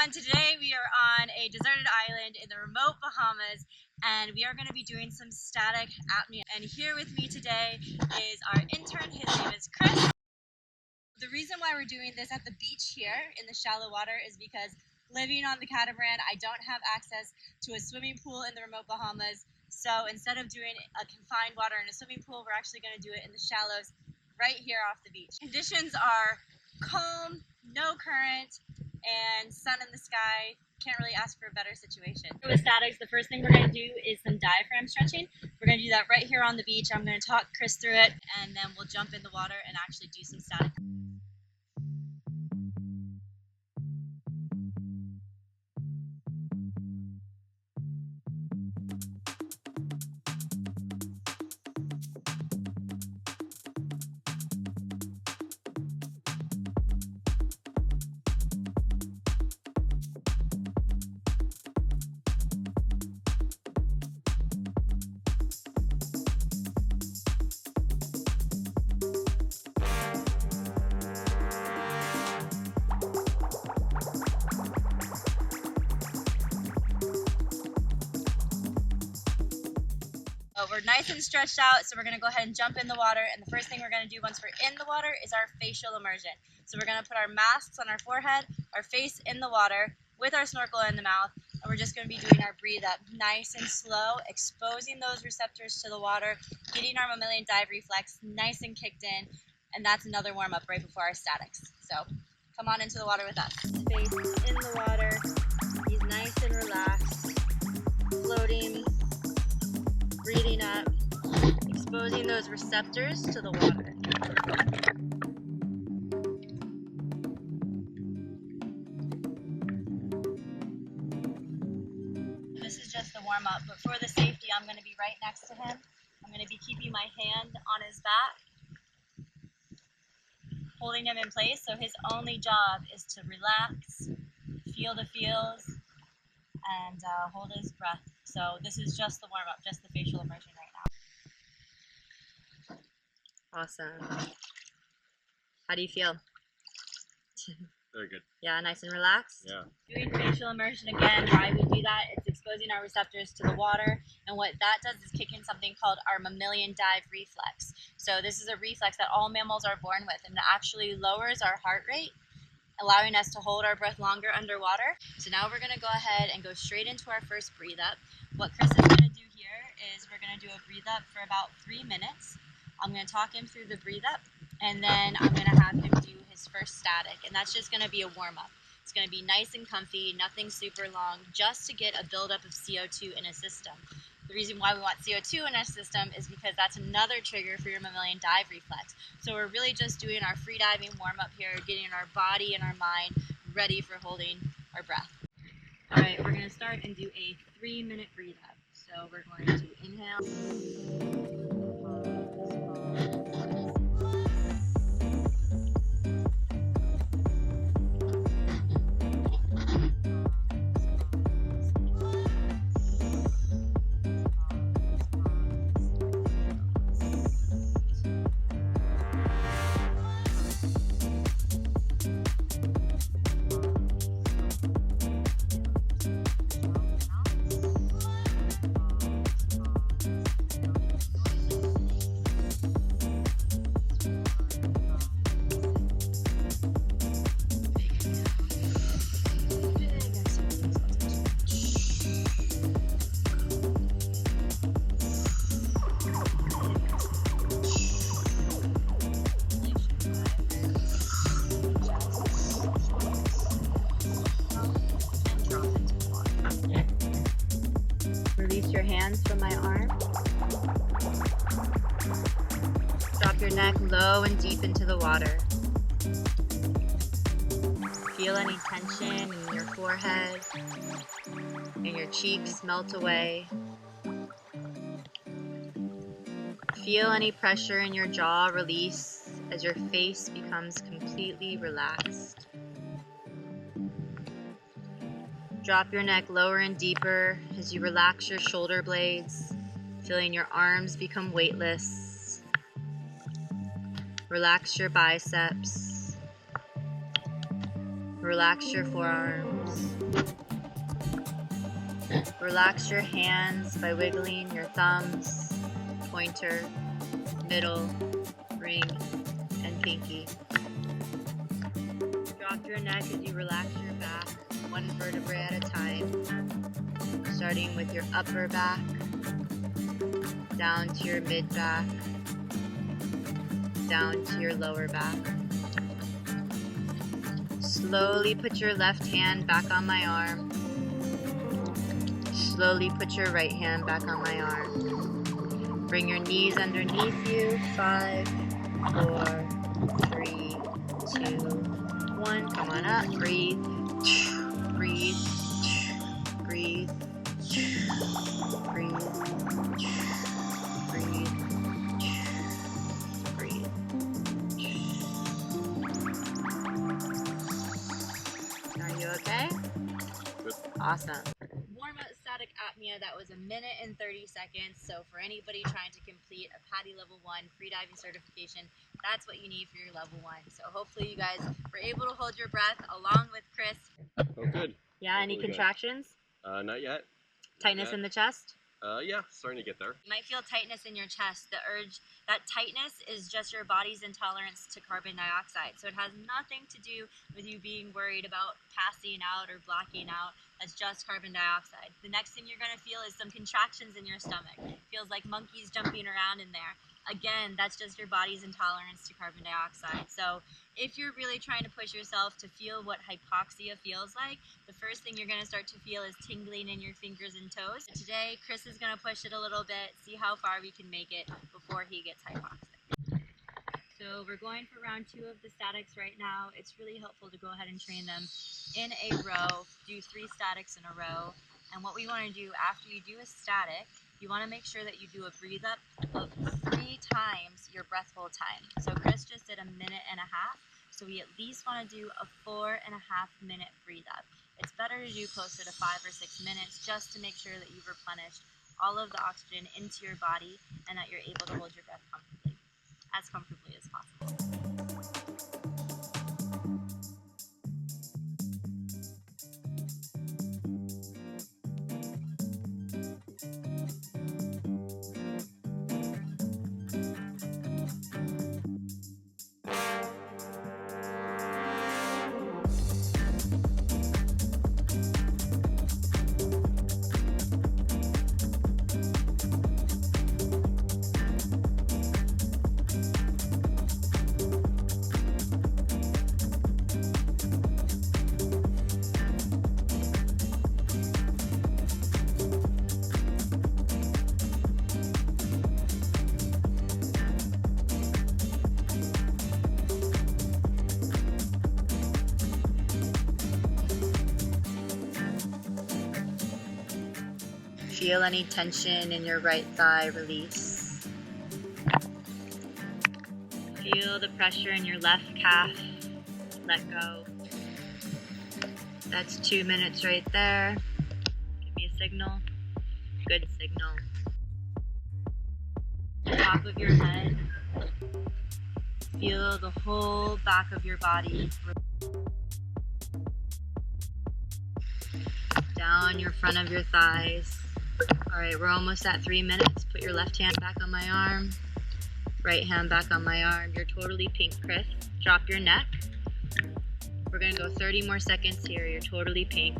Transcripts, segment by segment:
everyone. Today we are on a deserted island in the remote Bahamas, and we are going to be doing some static apnea. And here with me today is our intern. His name is Chris. The reason why we're doing this at the beach here in the shallow water is because living on the catamaran, I don't have access to a swimming pool in the remote Bahamas. So instead of doing a confined water in a swimming pool, we're actually going to do it in the shallows right here off the beach. Conditions are calm, no current, and sun in the sky. Can't really ask for a better situation. With statics, the first thing we're going to do is some diaphragm stretching. We're going to do that right here on the beach. I'm going to talk Chris through it, and then we'll jump in the water and actually do some static. We're nice and stretched out, so we're going to go ahead and jump in the water. And the first thing we're going to do once we're in the water is our facial immersion. So we're going to put our masks on our forehead, our face in the water with our snorkel in the mouth, and we're just going to be doing our breathe up nice and slow, exposing those receptors to the water, getting our mammalian dive reflex nice and kicked in, and that's another warm up right before our statics. So come on into the water with us. Face in the water, he's nice and relaxed, floating, breathing up, exposing those receptors to the water. This is just the warm up, but for the safety, I'm going to be right next to him. I'm going to be keeping my hand on his back, holding him in place, so his only job is to relax, feel the feels, and hold his breath. So this is just the warm-up, just the facial immersion right now. Awesome. How do you feel? Very good. Yeah, nice and relaxed? Yeah. Doing facial immersion again, why we do that, it's exposing our receptors to the water, and what that does is kick in something called our mammalian dive reflex. So this is a reflex that all mammals are born with, and it actually lowers our heart rate, allowing us to hold our breath longer underwater. So now we're going to go ahead and go straight into our first breathe up. What Chris is going to do here is we're going to do a breathe up for about 3 minutes. I'm going to talk him through the breathe up, and then I'm going to have him do his first static, and that's just going to be a warm up. It's going to be nice and comfy, nothing super long, just to get a buildup of CO2 in his system. The reason why we want CO2 in our system is because that's another trigger for your mammalian dive reflex. So we're really just doing our free diving warm up here, getting our body and our mind ready for holding our breath. All right, we're going to start and do a 3-minute breathe up. So we're going to inhale. Release your hands from my arm. Drop your neck low and deep into the water. Feel any tension in your forehead and your cheeks melt away. Feel any pressure in your jaw release as your face becomes completely relaxed. Drop your neck lower and deeper as you relax your shoulder blades, feeling your arms become weightless. Relax your biceps. Relax your forearms. Relax your hands by wiggling your thumbs, pointer, middle, ring, and pinky. Drop your neck as you relax your back, one vertebrae at a time, starting with your upper back, down to your mid back, down to your lower back. Slowly put your left hand back on my arm. Slowly put your right hand back on my arm. Bring your knees underneath you. 5, 4, 3, 2, 1. Come on up. Breathe. Breathe. Breathe. Breathe. Breathe. Breathe. Are you okay? Good. Awesome. Warm-up static apnea, that was 1 minute and 30 seconds. So for anybody trying to complete a PADI level 1 freediving certification, that's what you need for your level 1. So hopefully you guys were able to hold your breath along with Chris. Oh, good. Yeah, any Hopefully contractions? Good. Not yet. Tightness in the chest? Yeah, starting to get there. You might feel tightness in your chest. The urge, that tightness is just your body's intolerance to carbon dioxide. So it has nothing to do with you being worried about passing out or blacking out. That's just carbon dioxide. The next thing you're going to feel is some contractions in your stomach. It feels like monkeys jumping around in there. Again, that's just your body's intolerance to carbon dioxide. So if you're really trying to push yourself to feel what hypoxia feels like, the first thing you're going to start to feel is tingling in your fingers and toes. Today, Chris is going to push it a little bit, see how far we can make it before he gets hypoxic. So we're going for round 2 of the statics right now. It's really helpful to go ahead and train them in a row, do 3 statics in a row. And what we want to do after you do a static, you want to make sure that you do a breathe up of 3 times your breath hold time. So Chris just did 1.5 minutes. So we at least want to do a 4.5 minute breathe up. It's better to do closer to 5 or 6 minutes just to make sure that you've replenished all of the oxygen into your body and that you're able to hold your breath comfortably as possible. Feel any tension in your right thigh release. Feel the pressure in your left calf. Let go. That's 2 minutes right there. Give me a signal. Good signal. Top of your head. Feel the whole back of your body. Down your front of your thighs. All right, we're almost at 3 minutes. Put your left hand back on my arm, right hand back on my arm. You're totally pink, Chris. Drop your neck. We're gonna go 30 more seconds here. You're totally pink.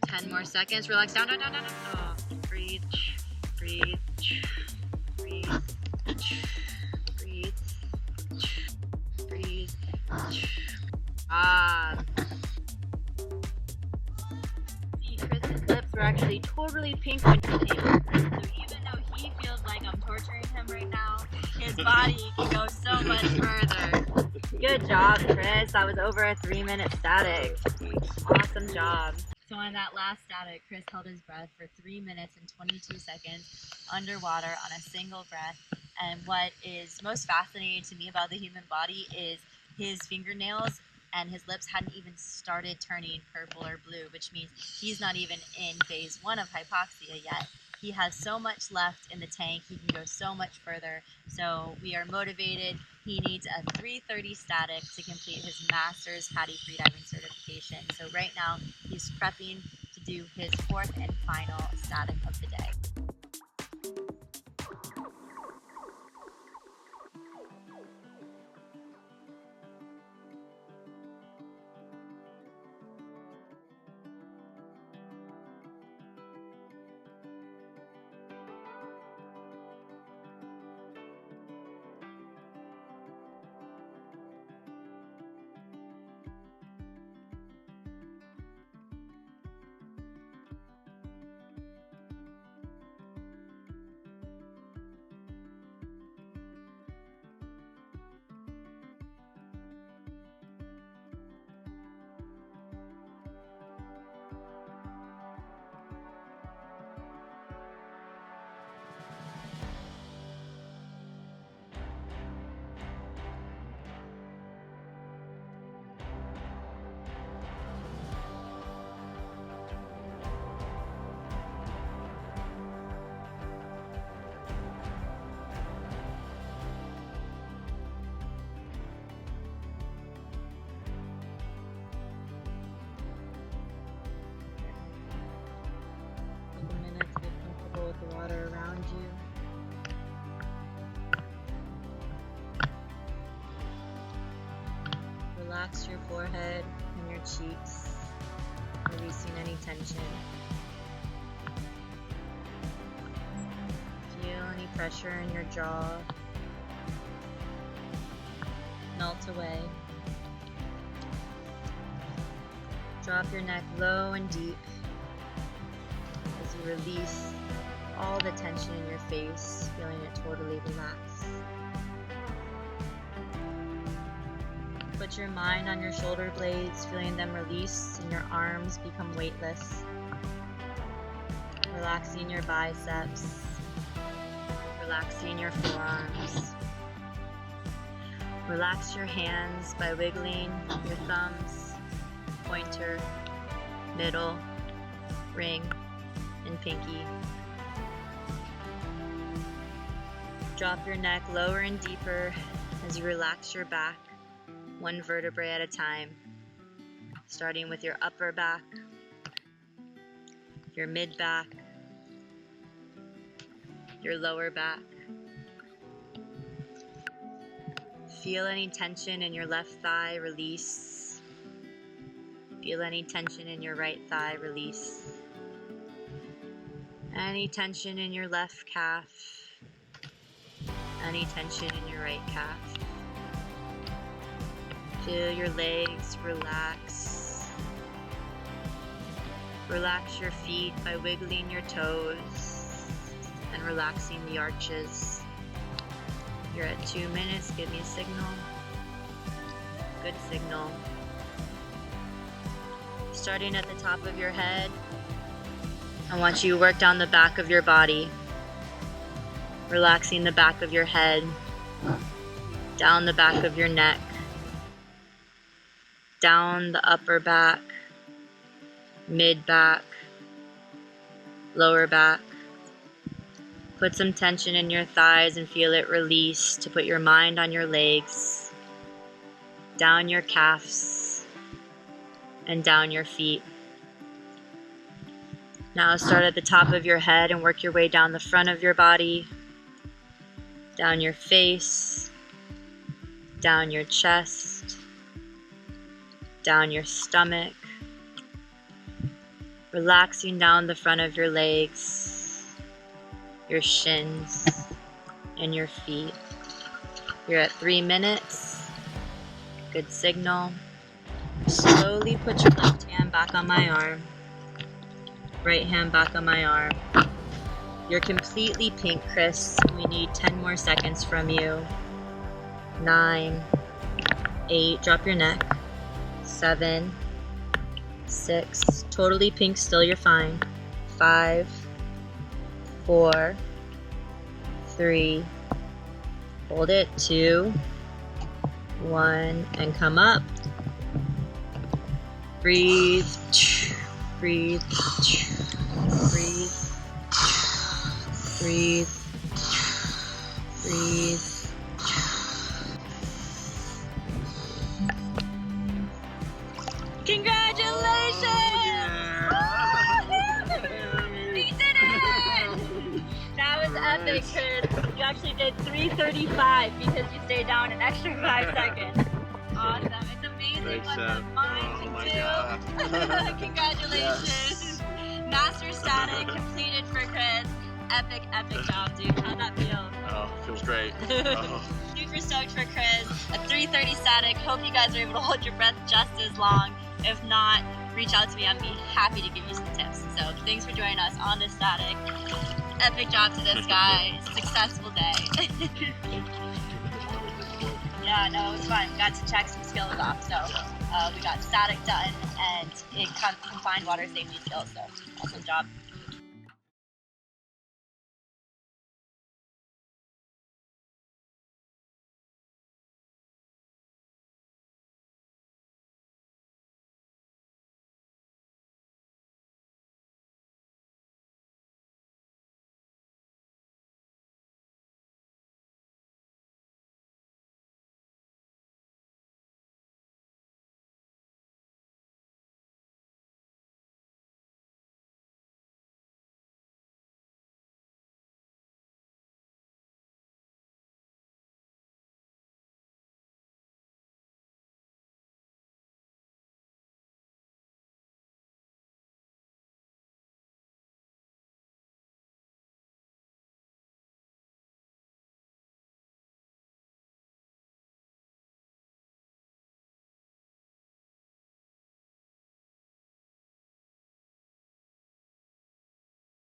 10 more seconds. Relax. Down, down, down, down, down. Oh, breathe, breathe, breathe, breathe, breathe. Chris's lips were actually totally pink when he came. So even though he feels like I'm torturing him right now, his body can go so much further. Good job, Chris. That was over a 3 minute static. Awesome job. So on that last static, Chris held his breath for 3 minutes and 22 seconds underwater on a single breath. And what is most fascinating to me about the human body is his fingernails and his lips hadn't even started turning purple or blue, which means he's not even in phase 1 of hypoxia yet. He has so much left in the tank. He can go so much further. So we are motivated. He needs a 3:30 static to complete his master's PADI freediving certification. So right now he's prepping to do his 4th and final static of the day. With the water around you. Relax your forehead and your cheeks, releasing any tension. Feel any pressure in your jaw melt away. Drop your neck low and deep as you release all the tension in your face, feeling it totally relax. Put your mind on your shoulder blades, feeling them release and your arms become weightless. Relaxing your biceps, relaxing your forearms. Relax your hands by wiggling your thumbs, pointer, middle, ring, and pinky. Drop your neck lower and deeper as you relax your back, one vertebrae at a time, starting with your upper back, your mid back, your lower back. Feel any tension in your left thigh, release. Feel any tension in your right thigh, release. Any tension in your left calf. Any tension in your right calf. Feel your legs relax. Relax your feet by wiggling your toes and relaxing the arches. You're at 2 minutes, give me a signal. Good signal. Starting at the top of your head, I want you to work down the back of your body. Relaxing the back of your head, down the back of your neck, down the upper back, mid back, lower back. Put some tension in your thighs and feel it release to put your mind on your legs, down your calves, and down your feet. Now start at the top of your head and work your way down the front of your body, down your face, down your chest, down your stomach, relaxing down the front of your legs, your shins, and your feet. You're at 3 minutes. Good signal. Slowly put your left hand back on my arm, right hand back on my arm. You're completely pink, Chris. We need 10 more seconds from you. 9, 8, drop your neck. 7, 6, totally pink still, you're fine. 5, 4, 3, hold it, 2, 1, and come up. Breathe, breathe, breathe. Breathe. Breathe. Congratulations! He did it! That was epic, Chris. You actually did 3:35 because you stayed down an extra 5 seconds. Awesome. It's amazing Great what stuff. the mind Oh can my do. God. Congratulations. Master static completed for Chris. Epic, epic job, dude. How'd that feel? Oh, feels great. Oh. Super stoked for Chris. A 3:30 static. Hope you guys are able to hold your breath just as long. If not, reach out to me. I'd be happy to give you some tips. So thanks for joining us on this static. Epic job to this guy. Successful day. Yeah, no, it was fun. Got to check some skills off. So we got static done and confined water safety skills. So awesome job.